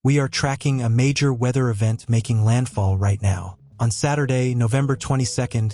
We are tracking a major weather event making landfall right now. On Saturday, November 22,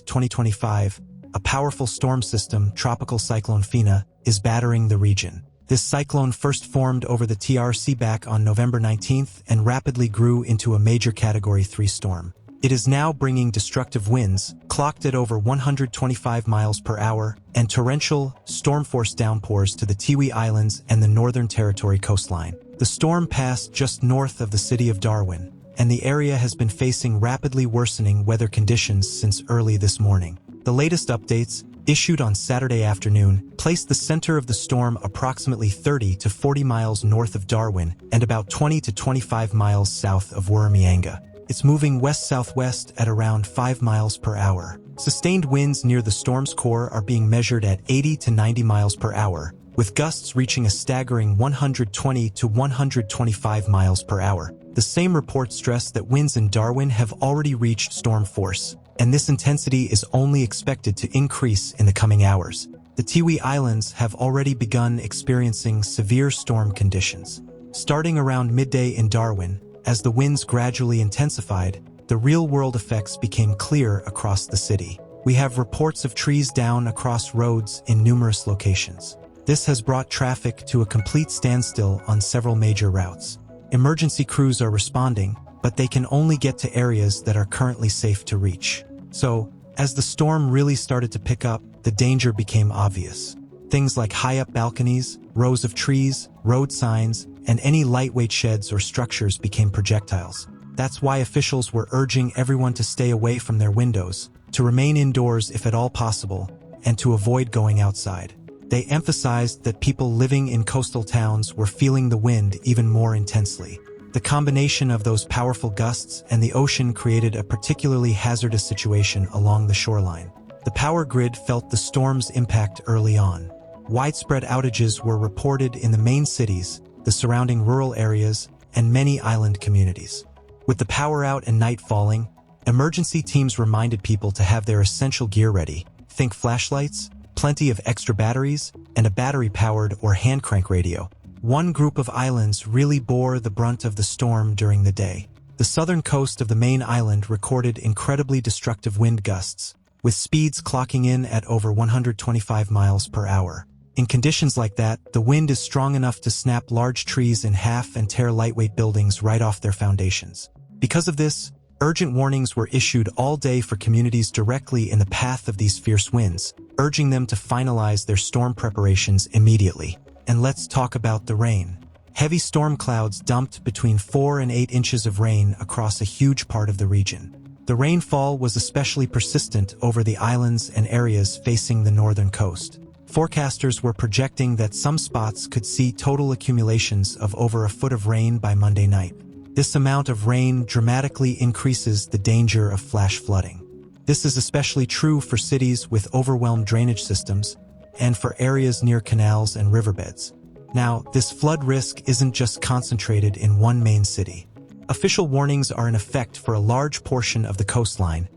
2025, a powerful storm system, Tropical Cyclone Fina, is battering the region. This cyclone first formed over the TRC back on November 19th and rapidly grew into a major Category 3 storm. It is now bringing destructive winds, clocked at over 125 miles per hour, and torrential, storm-force downpours to the Tiwi Islands and the Northern Territory coastline. The storm passed just north of the city of Darwin, and the area has been facing rapidly worsening weather conditions since early this morning. The latest updates, issued on Saturday afternoon, placed the center of the storm approximately 30 to 40 miles north of Darwin and about 20 to 25 miles south of Warramianga. It's moving west-southwest at around 5 miles per hour. Sustained winds near the storm's core are being measured at 80 to 90 miles per hour, with gusts reaching a staggering 120 to 125 miles per hour. The same report stressed that winds in Darwin have already reached storm force, and this intensity is only expected to increase in the coming hours. The Tiwi Islands have already begun experiencing severe storm conditions. Starting around midday in Darwin, as the winds gradually intensified, the real-world effects became clear across the city. We have reports of trees down across roads in numerous locations. This has brought traffic to a complete standstill on several major routes. Emergency crews are responding, but they can only get to areas that are currently safe to reach. So, as the storm really started to pick up, the danger became obvious. Things like high-up balconies, rows of trees, road signs, and any lightweight sheds or structures became projectiles. That's why officials were urging everyone to stay away from their windows, to remain indoors if at all possible, and to avoid going outside. They emphasized that people living in coastal towns were feeling the wind even more intensely. The combination of those powerful gusts and the ocean created a particularly hazardous situation along the shoreline. The power grid felt the storm's impact early on. Widespread outages were reported in the main cities, the surrounding rural areas, and many island communities. With the power out and night falling, emergency teams reminded people to have their essential gear ready. Think flashlights, plenty of extra batteries, and a battery-powered or hand-crank radio. One group of islands really bore the brunt of the storm during the day. The southern coast of the main island recorded incredibly destructive wind gusts, with speeds clocking in at over 125 miles per hour. In conditions like that, the wind is strong enough to snap large trees in half and tear lightweight buildings right off their foundations. Because of this, urgent warnings were issued all day for communities directly in the path of these fierce winds, urging them to finalize their storm preparations immediately. And let's talk about the rain. Heavy storm clouds dumped between 4 and 8 inches of rain across a huge part of the region. The rainfall was especially persistent over the islands and areas facing the northern coast. Forecasters were projecting that some spots could see total accumulations of over a foot of rain by Monday night. This amount of rain dramatically increases the danger of flash flooding. This is especially true for cities with overwhelmed drainage systems and for areas near canals and riverbeds. Now, this flood risk isn't just concentrated in one main city. Official warnings are in effect for a large portion of the coastline,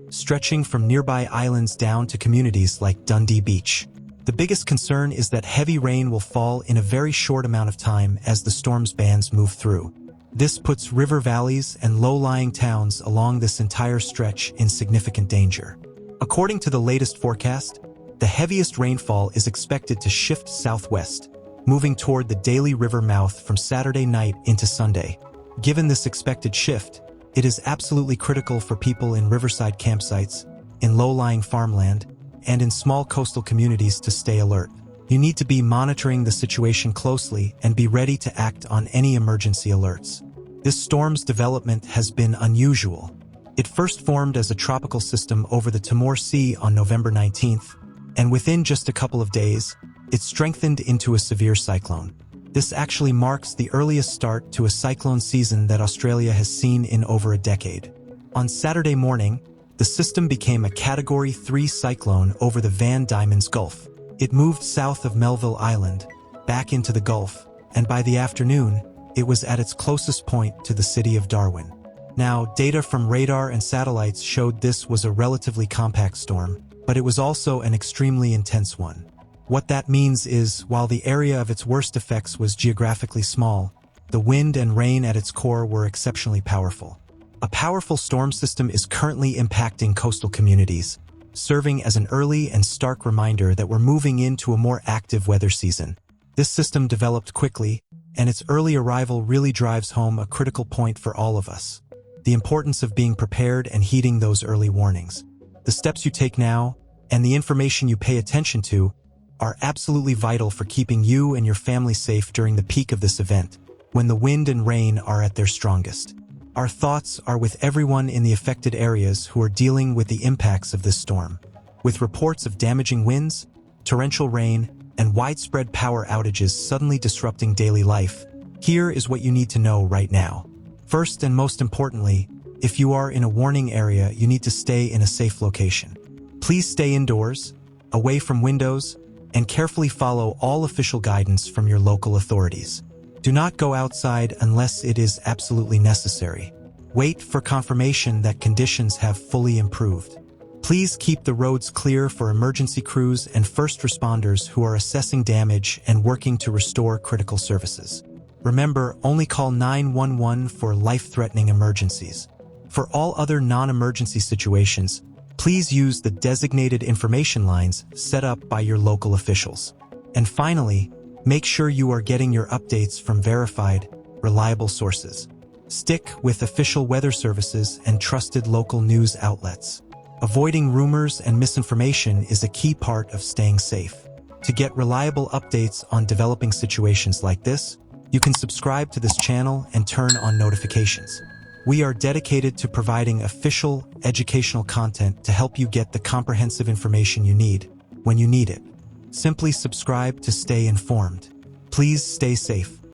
stretching from nearby islands down to communities like Dundee Beach. The biggest concern is that heavy rain will fall in a very short amount of time as the storm's bands move through. This puts river valleys and low-lying towns along this entire stretch in significant danger. According to the latest forecast, the heaviest rainfall is expected to shift southwest, moving toward the Daly River mouth from Saturday night into Sunday. Given this expected shift, it is absolutely critical for people in riverside campsites, in low-lying farmland, and in small coastal communities to stay alert. You need to be monitoring the situation closely and be ready to act on any emergency alerts. This storm's development has been unusual. It first formed as a tropical system over the Timor Sea on November 19th, and within just a couple of days, it strengthened into a severe cyclone. This actually marks the earliest start to a cyclone season that Australia has seen in over a decade. On Saturday morning, the system became a Category 3 cyclone over the Van Diemen's Gulf. It moved south of Melville Island, back into the Gulf, and by the afternoon, it was at its closest point to the city of Darwin. Now, data from radar and satellites showed this was a relatively compact storm, but it was also an extremely intense one. What that means is, while the area of its worst effects was geographically small, The wind and rain at its core were exceptionally powerful. A powerful storm system is currently impacting coastal communities, serving as an early and stark reminder that we're moving into a more active weather season. This system developed quickly, and its early arrival really drives home a critical point for all of us: the importance of being prepared and heeding those early warnings. The steps you take now, and the information you pay attention to, are absolutely vital for keeping you and your family safe during the peak of this event, when the wind and rain are at their strongest. Our thoughts are with everyone in the affected areas who are dealing with the impacts of this storm. With reports of damaging winds, torrential rain, and widespread power outages suddenly disrupting daily life, here is what you need to know right now. First and most importantly, if you are in a warning area, you need to stay in a safe location. Please stay indoors, away from windows, and carefully follow all official guidance from your local authorities. Do not go outside unless it is absolutely necessary. Wait for confirmation that conditions have fully improved. Please keep the roads clear for emergency crews and first responders who are assessing damage and working to restore critical services. Remember, only call 911 for life-threatening emergencies. For all other non-emergency situations, please use the designated information lines set up by your local officials. And finally, make sure you are getting your updates from verified, reliable sources. Stick with official weather services and trusted local news outlets. Avoiding rumors and misinformation is a key part of staying safe. To get reliable updates on developing situations like this, you can subscribe to this channel and turn on notifications. We are dedicated to providing official, educational content to help you get the comprehensive information you need when you need it. Simply subscribe to stay informed. Please stay safe.